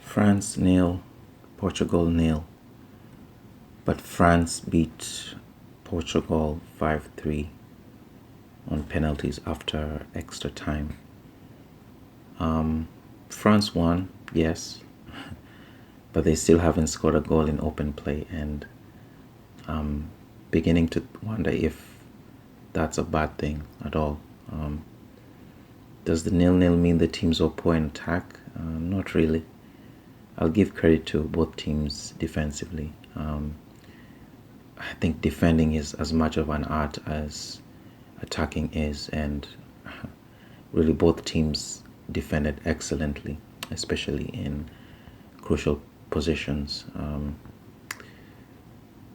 France nil, Portugal nil. But France beat Portugal 5-3 on penalties after extra time. France won, yes, but they still haven't scored a goal in open play, and I'm beginning to wonder if that's a bad thing at all. Does the 0-0 mean the teams are poor in attack? Not really. I'll give credit to both teams defensively. I think defending is as much of an art as attacking is, and really both teams defended excellently, especially in crucial positions.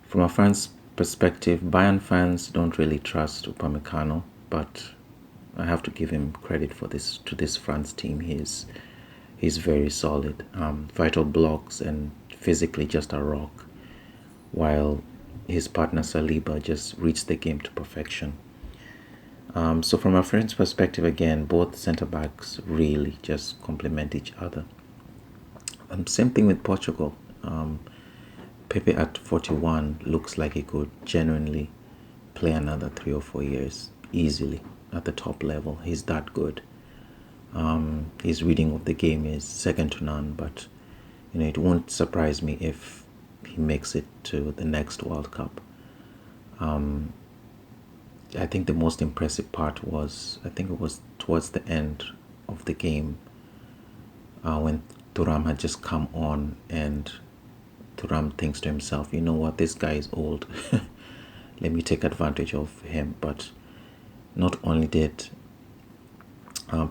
From a fans' perspective, Bayern fans don't really trust Upamecano, but I have to give him credit for this to this France team. He's very solid, vital blocks, and physically just a rock, while his partner Saliba just reached the game to perfection. So from a French perspective, again, both centre backs really just complement each other. Same thing with Portugal. Pepe at 41 looks like he could genuinely play another 3 or 4 years easily at the top level. He's that good. His reading of the game is second to none, but it won't surprise me if he makes it to the next World Cup. I think the most impressive part was, I think it was towards the end of the game, when Thuram had just come on, and Thuram thinks to himself, you know what, this guy is old. Let me take advantage of him. But not only did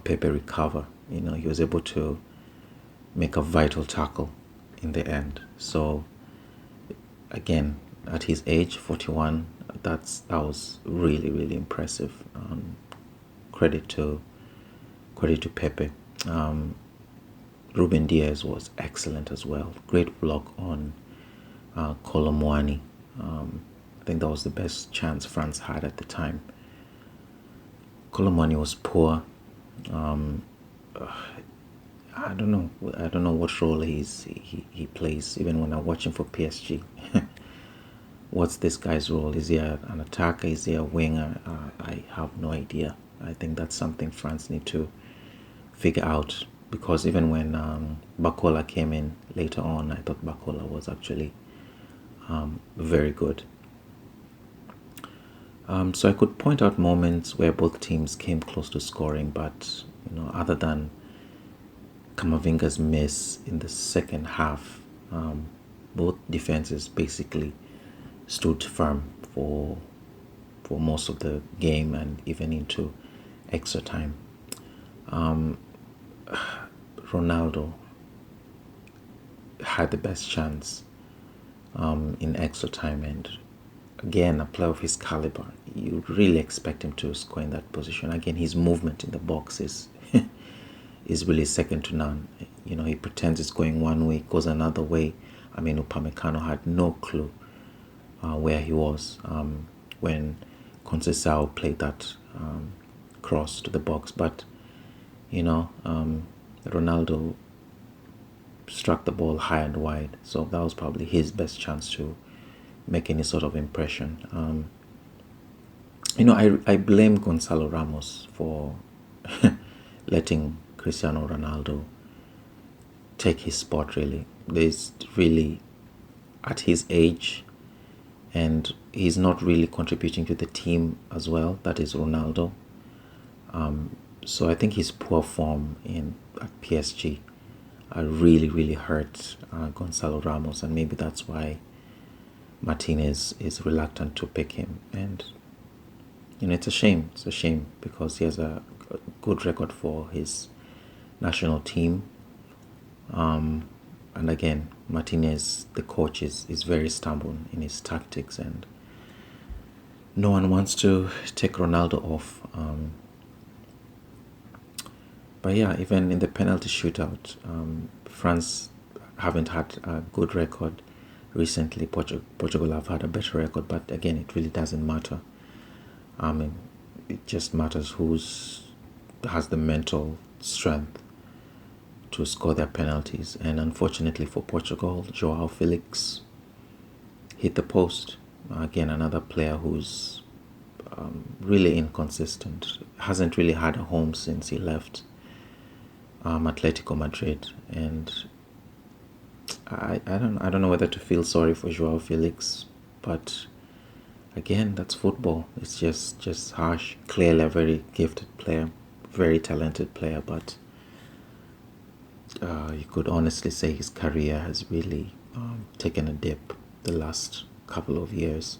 Pepe recover, he was able to make a vital tackle in the end. So again, at his age, 41, that was really, really impressive. Credit to Pepe. Ruben Diaz was excellent as well. Great block on Colomwani. I think that was the best chance France had at the time. Colomwani was poor. I don't know what role he plays. Even when I watch him for PSG, what's this guy's role? Is he an attacker? Is he a winger? I have no idea. I think that's something France need to figure out, because even when Bakola came in later on, I thought Bakola was actually very good. So I could point out moments where both teams came close to scoring, but other than Kamavinga's miss in the second half, both defenses basically stood firm for most of the game and even into extra time. Ronaldo had the best chance in extra time, and again, a player of his caliber, you really expect him to score in that position. Again, his movement in the box is is really second to none. He pretends it's going one way, goes another way. I mean, Upamecano had no clue where he was when Conceição played that cross to the box. But Ronaldo struck the ball high and wide, so that was probably his best chance to make any sort of impression. I blame Gonzalo Ramos for letting Cristiano Ronaldo take his spot. Really, there's really, at his age, and he's not really contributing to the team as well. That is Ronaldo. So I think his poor form at PSG really, really hurt Gonzalo Ramos, and maybe that's why Martinez is reluctant to pick him. And it's a shame. It's a shame, because he has a good record for his national team. And again, Martinez, the coach, is very stubborn in his tactics, and no one wants to take Ronaldo off. But yeah, even in the penalty shootout, France haven't had a good record recently. Portugal have had a better record, but again, it really doesn't matter. It just matters who has the mental strength to score their penalties. And unfortunately for Portugal, Joao Felix hit the post. Again, another player who's really inconsistent. Hasn't really had a home since he left Atletico Madrid, and I don't know whether to feel sorry for Joao Felix, but again, that's football. It's just harsh. Clearly a very gifted player, very talented player, but you could honestly say his career has really taken a dip the last couple of years.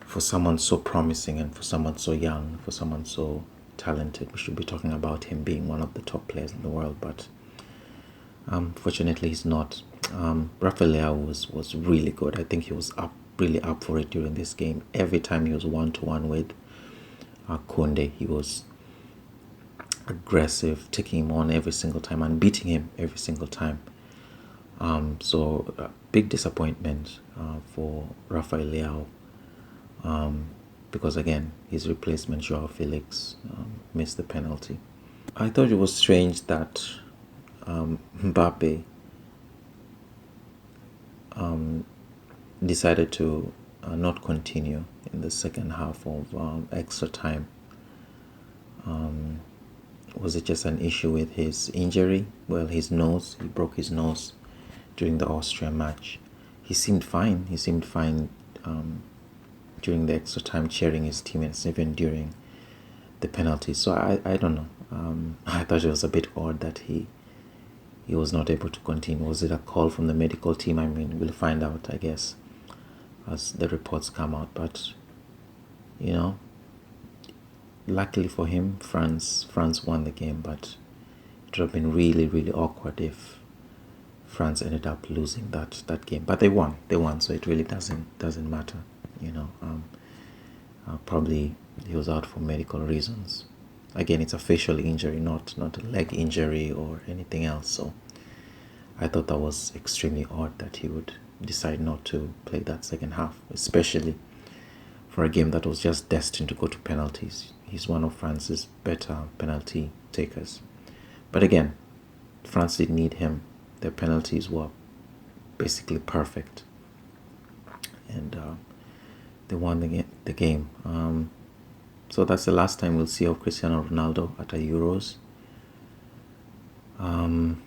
For someone so promising and for someone so young, for someone so talented, we should be talking about him being one of the top players in the world, but fortunately he's not. Rafael was really good. I think he was really up for it during this game. Every time he was 1-to-1 with Konde, he was aggressive, taking him on every single time and beating him every single time. So big disappointment for Rafael because again, his replacement Joao Felix missed the penalty. I thought it was strange that Mbappe decided to not continue in the second half of extra time. Was it just an issue with his injury? Well, his nose, he broke his nose during the Austria match. He seemed fine. He seemed fine during the extra time, cheering his teammates, even during the penalty. So I don't know. I thought it was a bit odd that he was not able to continue. Was it a call from the medical team? I mean, we'll find out, I guess, as the reports come out. But, you know, luckily for him, France won the game, but it would have been really, really awkward if France ended up losing that game. But they won, so it really doesn't matter, you know. Probably he was out for medical reasons. Again, it's a facial injury, not a leg injury or anything else. So I thought that was extremely odd that he would decide not to play that second half, especially for a game that was just destined to go to penalties. He's one of France's better penalty takers. But again, France didn't need him. Their penalties were basically perfect. And they won the game. So that's the last time we'll see of Cristiano Ronaldo at a Euros. And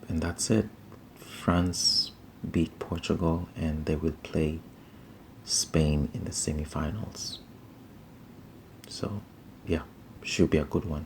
that's it. France beat Portugal and they will play Spain in the semifinals. So, yeah, should be a good one.